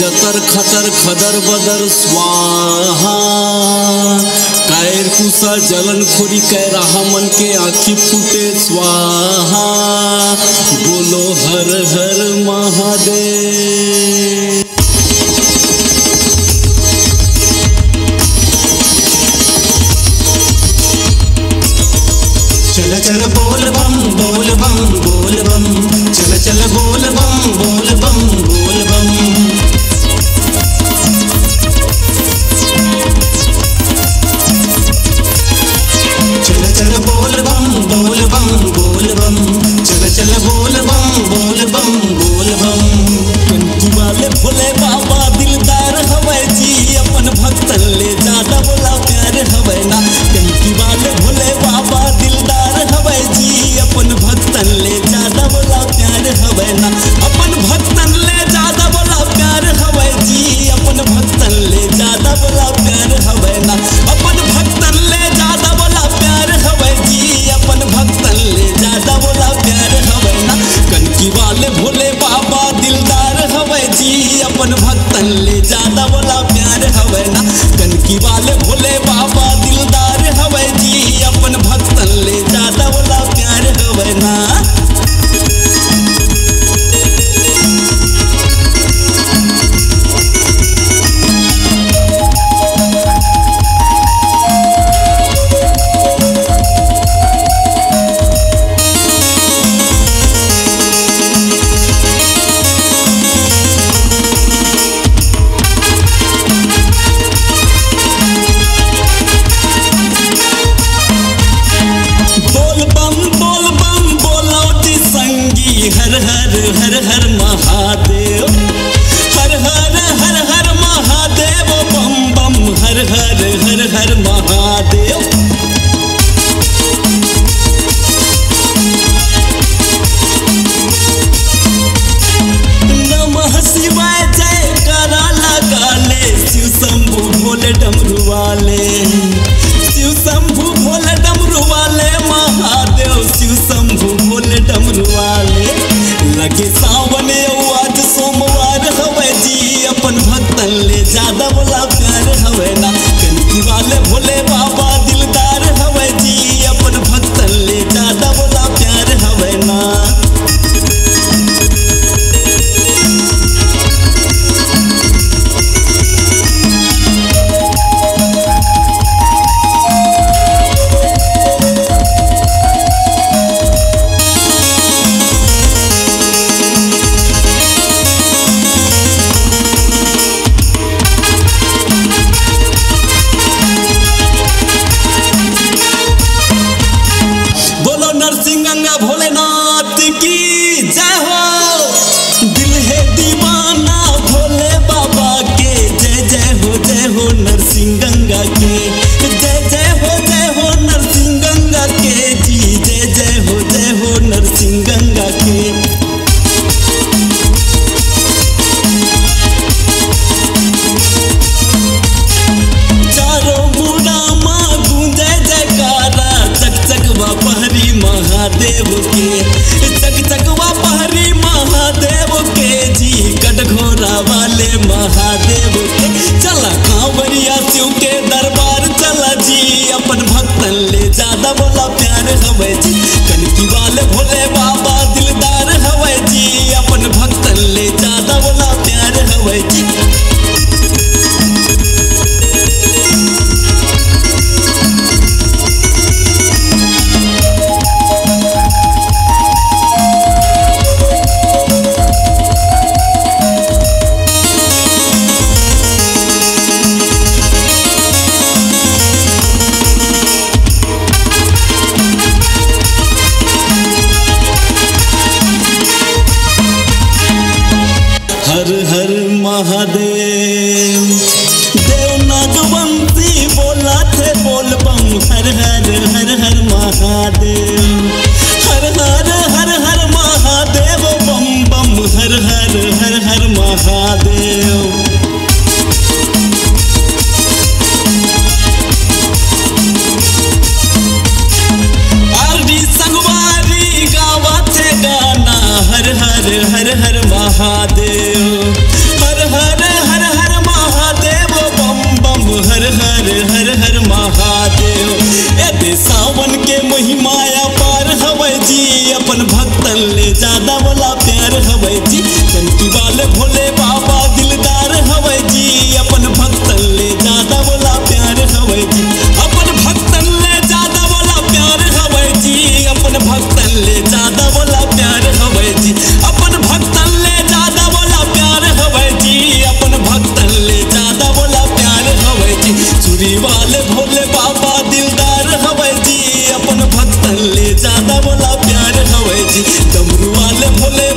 जतर खतर खदर बदर स्वाहा। कायर कुसा जलन खोरी कै रहा मन के आँखी फूटे स्वाहा। बोलो हर हर महादेव। चल चल बोल बम बोल बम बोल बम, चल चल बोल बम बोल बम बोल बम। चल चल बोल बम बोल बम बोल बम, चल चल बोल बम बोल बम बोल बम। कंठी वाले भोले बाबा दिलदार हवै जी, अपन भक्तन ले ज्यादा बोला प्यार हवै ना। कंठी वाले भोले बाबा दिलदार हवै जी, अपन भक्तन ले ज्यादा बोला प्यार हवै ना। अपन भक्तन ले ज्यादा बोला प्यार हवै जी, अपन भक्तन ले ज्यादा बोला प्यार हवै ना। अपन भक्तन ले ज्यादा बोला प्यार हवै जी, अपन भक्तन ले ज्यादा बोला प्यार हवै ना। कंठी वाले भोले बाबा दिलदार हवै जी, अपन भक्तन ले ज्यादा बोला प्यार हवै ना। कंठी वाले भोले बाबा दिलदार हवै जी, अपन भक्तन ले ज्यादा बोला प्यार हवै ना। हर हर हर हर महादेव, हर हर हर हर महादेव, बम बम हर हर हर हर महादेव। नमः शिवाय जयकारा लगा ले, शिव शंभु भोले डमरू वाले, शिव शंभु भोले डमरू वाले महादेव, शिव शंभु भोले डमरू वाले। लगे सावन आज सोमवार हवै जी, अपन भक्तन ले ज्यादा बोला प्यार हवै ना। कंठी वाले भोले बाबा दिलदार हवै जी, अपन भक्तन ले ज्यादा बोला प्यार हवै ना। गंगा भोलेनाथ की जय हो। दिल है दीवाना भोले बाबा के, जय जय हो नरसिंह गंगा के। जय जय हो नरसिंह गंगा के जी, जय जय हो नरसिंह गंगा के। चारों मुड़ा माँ गूंजे जयकारा, चक चकवा पहरी महादेव के, चक चकवा पहरी महादेव के जी, कटघोरा वाले महादेव के। चला कांवरिया शिव के दरबार चला जी, अपन भक्तन ले ज्यादा बोला प्यार हवै जी। कंठी वाले भोले बाबा दिलदार हवै जी, अपन भक्तन ले ज्यादा बोला प्यार हवै जी। हर हर महादेव। देव नागवंती बोला थे बोल बम, हर हर हर हर महादेव, हर हर हर हर महादेव, बम बम हर हर हर हर महादेव। हर हर हर महादेव, हर हर ज्यादा वाला प्यार हवे जी। टंकी वाले भोले बाबा दिलदार हवे जी, अपन भक्तन ले ज्यादा वाला प्यार हवे जी। अपन भक्तन ले ज्यादा वाला प्यार हवे जी, अपन भक्तन ले ज्यादा वाला प्यार हवे जी। अपन भक्तन ले ज्यादा वाला प्यार हवे जी, अपन भक्तन ले ज्यादा वाला प्यार हवे जी। सुरी वाले भोले बाबा दिलदार हवे जी, अपन भक्तन ले ज्यादा वाला प्यार हवे जी। डमरू वाले भोले